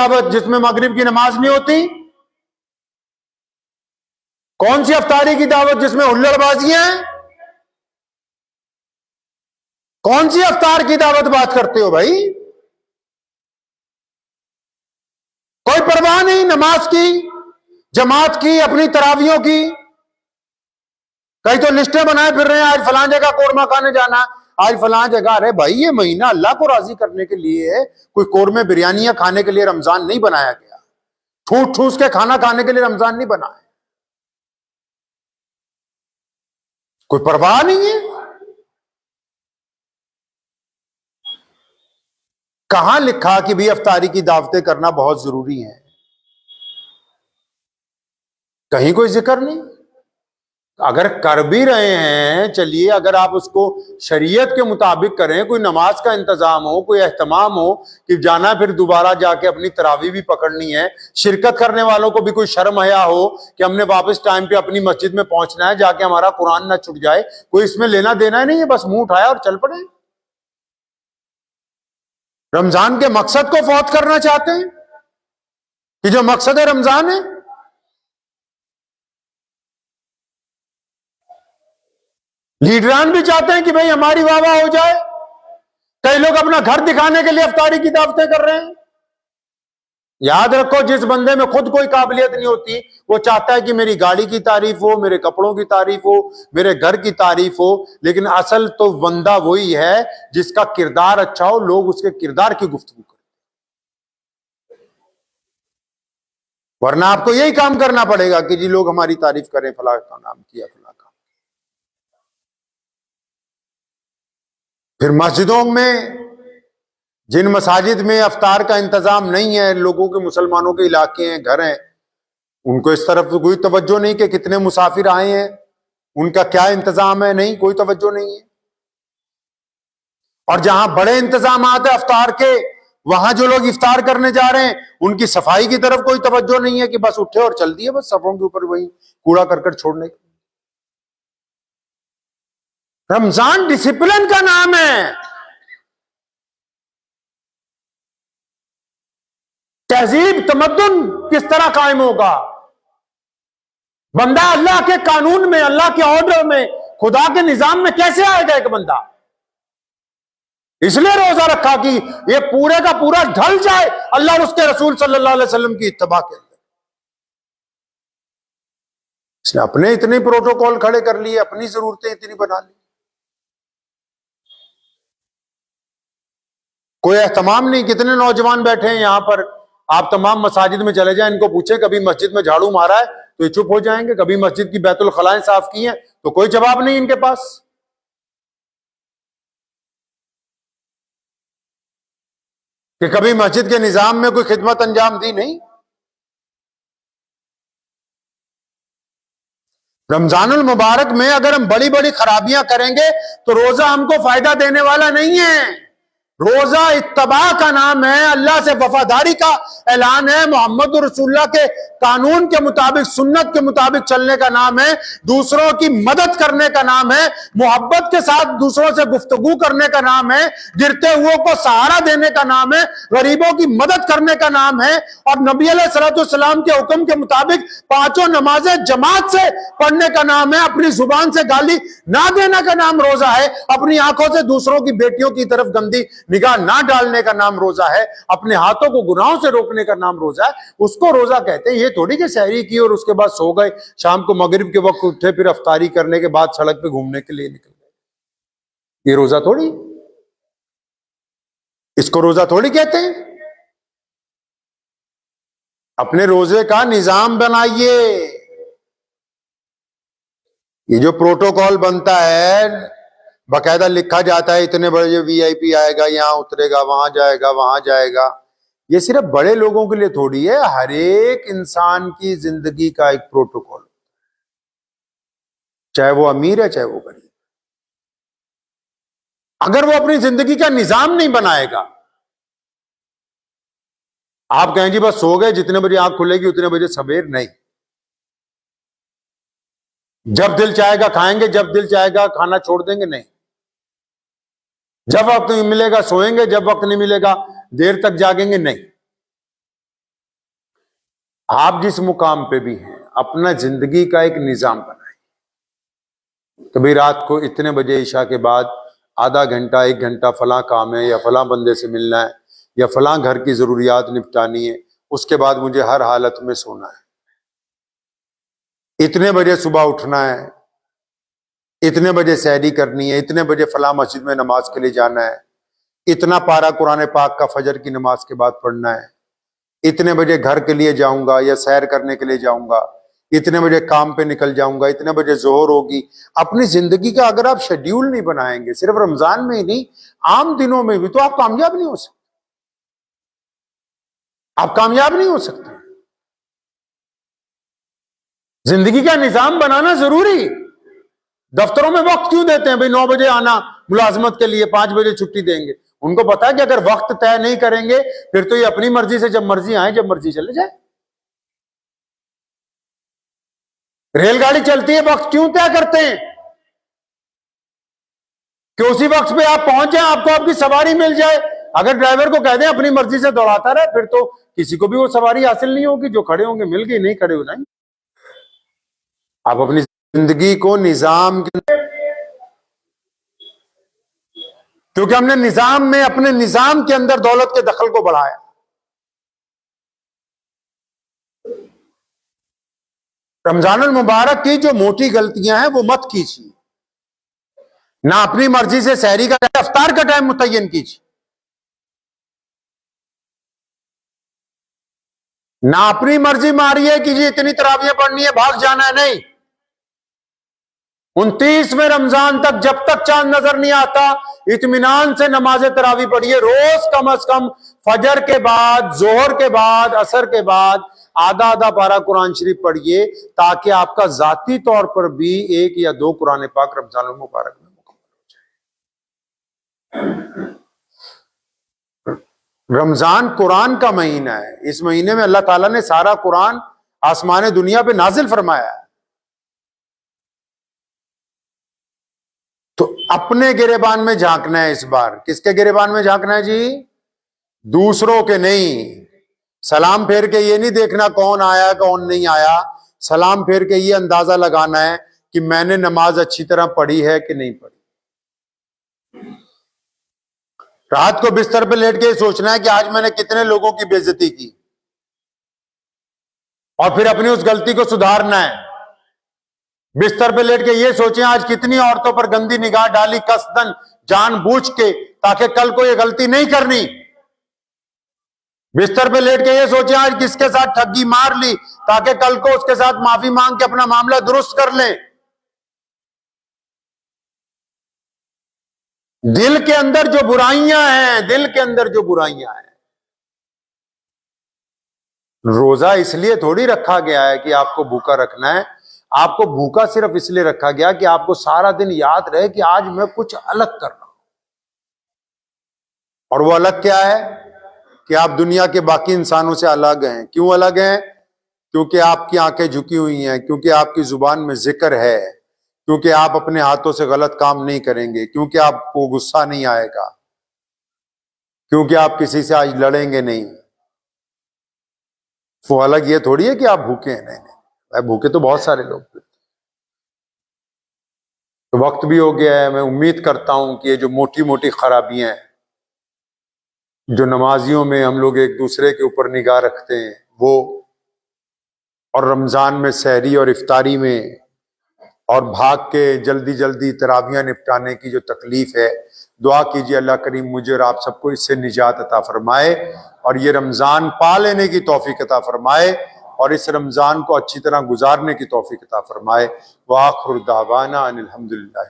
दावत जिसमें मगरिब की नमाज नहीं होती? कौन सी अफ्तारी की दावत जिसमें हुल्लड़बाजियां हैं? कौन सी अफ्तार की दावत बात करते हो भाई? कोई परवाह नहीं नमाज की, जमात की, अपनी तरावियों की। कई तो लिस्टें बनाए फिर रहे हैं, आज फलां जगह कोरमा खाने जाना, आज फलां जगह। अरे भाई ये महीना अल्लाह को राजी करने के लिए है, कोई कोरमे बिरयानियां खाने के लिए रमजान नहीं बनाया गया। ठूस ठूस के खाना खाने के लिए रमजान नहीं बना है। कोई परवाह नहीं है। कहां लिखा कि भी अफ्तारी की दावतें करना बहुत जरूरी है? कहीं कोई जिक्र नहीं। अगर कर भी रहे हैं, चलिए, अगर आप उसको शरीयत के मुताबिक करें, कोई नमाज का इंतजाम हो, कोई एहतमाम हो कि जाना फिर दोबारा जाके अपनी तरावी भी पकड़नी है, शिरकत करने वालों को भी कोई शर्म हया हो कि हमने वापस टाइम पे अपनी मस्जिद में पहुंचना है, जाके हमारा कुरान ना छूट जाए, कोई इसमें लेना देना नहीं है, बस मुंह उठाया और चल पड़े। रमजान के मकसद को फौत करना चाहते हैं कि जो मकसद है रमजान है। लीडरान भी चाहते हैं कि भाई हमारी वाह वाह हो जाए। कई लोग अपना घर दिखाने के लिए अफ्तारी की दावतें कर रहे हैं। याद रखो, जिस बंदे में खुद कोई काबिलियत नहीं होती, वो चाहता है कि मेरी गाड़ी की तारीफ हो, मेरे कपड़ों की तारीफ हो, मेरे घर की तारीफ हो। लेकिन असल तो बंदा वही है जिसका किरदार अच्छा हो, लोग उसके किरदार की गुफ्तगू करें। वरना आपको यही काम करना पड़ेगा कि जी लोग हमारी तारीफ करें, फला का नाम किया, फला का। फिर मस्जिदों में, जिन मसाजिद में अफ्तार का इंतजाम नहीं है, लोगों के, मुसलमानों के इलाके हैं, घर हैं, उनको इस तरफ तो कोई तवज्जो नहीं कि कितने मुसाफिर आए हैं, उनका क्या इंतजाम है, नहीं, कोई तवज्जो नहीं है। और जहां बड़े इंतजाम है अफ्तार के, वहां जो लोग इफ्तार करने जा रहे हैं, उनकी सफाई की तरफ कोई तवज्जो नहीं है कि बस उठे और चल दिए, बस सफों के ऊपर वही कूड़ा करकट छोड़ने। रमजान डिसिप्लिन का नाम है। तहजीब, तमद्दुन किस तरह कायम होगा? बंदा अल्लाह के कानून में, अल्लाह के ऑर्डर में, खुदा के निजाम में कैसे आएगा एक बंदा? इसलिए रोजा रखा कि ये पूरे का पूरा ढल जाए अल्लाह और उसके रसूल सल्लल्लाहु अलैहि वसल्लम की इत्तबा के अंदर। इसने अपने इतने प्रोटोकॉल खड़े कर लिए, अपनी जरूरतें इतनी बना ली, कोई एहतमाम नहीं। कितने नौजवान बैठे हैं यहां पर, आप तमाम मसाजिद में चले जाएं, इनको पूछे कभी मस्जिद में झाड़ू मारा है तो ये चुप हो जाएंगे। कभी मस्जिद की बैतुल खलाएं साफ की हैं तो कोई जवाब नहीं इनके पास। कि कभी मस्जिद के निजाम में कोई खिदमत अंजाम दी, नहीं। रमजानुल मुबारक में अगर हम बड़ी बड़ी खराबियां करेंगे तो रोजा हमको फायदा देने वाला नहीं है। रोजा इत्तबा का नाम है, अल्लाह से वफादारी का ऐलान है, मोहम्मद रसूलुल्लाह के कानून के मुताबिक, सुन्नत के मुताबिक चलने का नाम है, दूसरों की मदद करने का नाम है, मोहब्बत के साथ दूसरों से गुफ्तगू करने का नाम है, गिरते हुओं को सहारा देने का नाम है, गरीबों की मदद करने का नाम है। और नबी अलैहिस्सलाम के हुक्म के मुताबिक पांचों नमाजें जमात से पढ़ने का नाम है। अपनी जुबान से गाली ना देने का नाम रोजा है। अपनी आंखों से दूसरों की बेटियों की तरफ गंदी निगाह ना डालने का नाम रोजा है। अपने हाथों को गुनाहों से रोकने का नाम रोजा है। उसको रोजा कहते हैं। ये थोड़ी कि सहरी की और उसके बाद सो गए, शाम को मगरिब के वक्त उठे, फिर अफ्तारी करने के बाद सड़क पे घूमने के लिए निकल गए। ये रोजा थोड़ी, इसको रोजा थोड़ी कहते हैं। अपने रोजे का निजाम बनाइए। ये जो प्रोटोकॉल बनता है, बकायदा लिखा जाता है, इतने बड़े वीआईपी आएगा, यहां उतरेगा, वहां जाएगा, वहां जाएगा, ये सिर्फ बड़े लोगों के लिए थोड़ी है। हर एक इंसान की जिंदगी का एक प्रोटोकॉल, चाहे वो अमीर है चाहे वो गरीब। अगर वो अपनी जिंदगी का निजाम नहीं बनाएगा, आप कहें जी बस सो गए, जितने बजे आंख खुलेगी उतने बजे सवेर, नहीं। जब दिल चाहेगा खाएंगे, जब दिल चाहेगा खाना छोड़ देंगे, नहीं। जब वक्त मिलेगा सोएंगे, जब वक्त नहीं मिलेगा देर तक जागेंगे, नहीं। आप जिस मुकाम पे भी हैं अपना जिंदगी का एक निजाम बनाएं। कभी रात को इतने बजे ईशा के बाद आधा घंटा 1 घंटा फलां काम है या फलां बंदे से मिलना है या फलां घर की जरूरियात निपटानी है, उसके बाद मुझे हर हालत में सोना है। इतने बजे सुबह उठना है, इतने बजे सहरी करनी है, इतने बजे फलां मस्जिद में नमाज के लिए जाना है, इतना पारा कुरान पाक का फजर की नमाज के बाद पढ़ना है, इतने बजे घर के लिए जाऊंगा या सैर करने के लिए जाऊंगा, इतने बजे काम पे निकल जाऊंगा, इतने बजे जोहर होगी। अपनी जिंदगी का अगर आप शेड्यूल नहीं बनाएंगे, सिर्फ रमजान में ही नहीं आम दिनों में भी, तो आप कामयाब नहीं हो सकते। आप कामयाब नहीं हो सकते। जिंदगी का निजाम बनाना जरूरी। दफ्तरों में वक्त क्यों देते हैं भाई 9 बजे आना मुलाजमत के लिए, 5 बजे छुट्टी देंगे। उनको पता है कि अगर वक्त तय नहीं करेंगे फिर तो ये अपनी मर्जी से जब मर्जी आए जब मर्जी चले जाए। रेलगाड़ी चलती है, वक्त क्यों तय करते हैं कि उसी वक्त पे आप पहुंच जाए, आपको आपकी सवारी मिल जाए। अगर ड्राइवर को कह दें अपनी मर्जी से दौड़ाता रहे फिर तो किसी को भी वो सवारी हासिल नहीं होगी। जो खड़े होंगे मिल गई, नहीं खड़े हो नहीं। आप अपनी जिंदगी को निजाम क्योंकि हमने निजाम में अपने निजाम के अंदर दौलत के दखल को बढ़ाया। रमजानुल मुबारक की जो मोटी गलतियां हैं वो मत कीजिए। ना अपनी मर्जी से सहरी का इफ्तार का टाइम मुतय्यन कीजिए, ना अपनी मर्जी मारिए कि जी इतनी तरावियां पढ़नी है, भाग जाना है। नहीं, 29वें रमजान तक जब तक चांद नजर नहीं आता इत्मीनान से नमाज तरावी पढ़िए। रोज कम अज कम फजर के बाद, जोहर के बाद, असर के बाद आधा आधा पारा कुरान शरीफ पढ़िए, ताकि आपका जाती तौर पर भी 1 या 2 कुरान पाक रमजान मुबारक में मुकम्मल हो जाए। रमजान कुरान का महीना है। इस महीने में अल्लाह ताला ने सारा कुरान आसमान दुनिया पे नाजिल फरमाया है। तो अपने गिरेबान में झांकना है। इस बार किसके गिरेबान में झांकना है जी? दूसरों के नहीं। सलाम फेर के ये नहीं देखना कौन आया कौन नहीं आया। सलाम फेर के ये अंदाजा लगाना है कि मैंने नमाज अच्छी तरह पढ़ी है कि नहीं पढ़ी। रात को बिस्तर पे लेट के सोचना है कि आज मैंने कितने लोगों की बेइज्जती की, और फिर अपनी उस गलती को सुधारना है। बिस्तर पे लेट के ये सोचें आज कितनी औरतों पर गंदी निगाह डाली कसदन जानबूझ के, ताकि कल को ये गलती नहीं करनी। बिस्तर पे लेट के ये सोचें आज किसके साथ ठगी मार ली, ताकि कल को उसके साथ माफी मांग के अपना मामला दुरुस्त कर लें। दिल के अंदर जो बुराइयां हैं, दिल के अंदर जो बुराइयां हैं, रोजा इसलिए थोड़ी रखा गया है कि आपको भूखा रखना है। आपको भूखा सिर्फ इसलिए रखा गया कि आपको सारा दिन याद रहे कि आज मैं कुछ अलग कर रहा हूं। और वो अलग क्या है कि आप दुनिया के बाकी इंसानों से अलग हैं। क्यों अलग हैं? क्योंकि आपकी आंखें झुकी हुई हैं, क्योंकि आपकी जुबान में जिक्र है, क्योंकि आप अपने हाथों से गलत काम नहीं करेंगे, क्योंकि आपको गुस्सा नहीं आएगा, क्योंकि आप किसी से आज लड़ेंगे नहीं। वो अलग ये थोड़ी है कि आप भूखे हैं। नहीं, भूखे तो बहुत सारे लोग। तो वक्त भी हो गया है। मैं उम्मीद करता हूं कि ये जो मोटी मोटी खराबियां हैं जो नमाजियों में हम लोग एक दूसरे के ऊपर निगाह रखते हैं वो, और रमजान में सहरी और इफ्तारी में और भाग के जल्दी जल्दी तरावियां निपटाने की जो तकलीफ है, दुआ कीजिए अल्लाह करीम मुझे और आप सबको इससे निजात अता फरमाए और ये रमजान पा लेने की तौफीक अता फरमाए और इस रमजान को अच्छी तरह गुजारने की तौफीक अता फरमाए। व आखिर दावाना अनिल हम्दुलिल्लाह।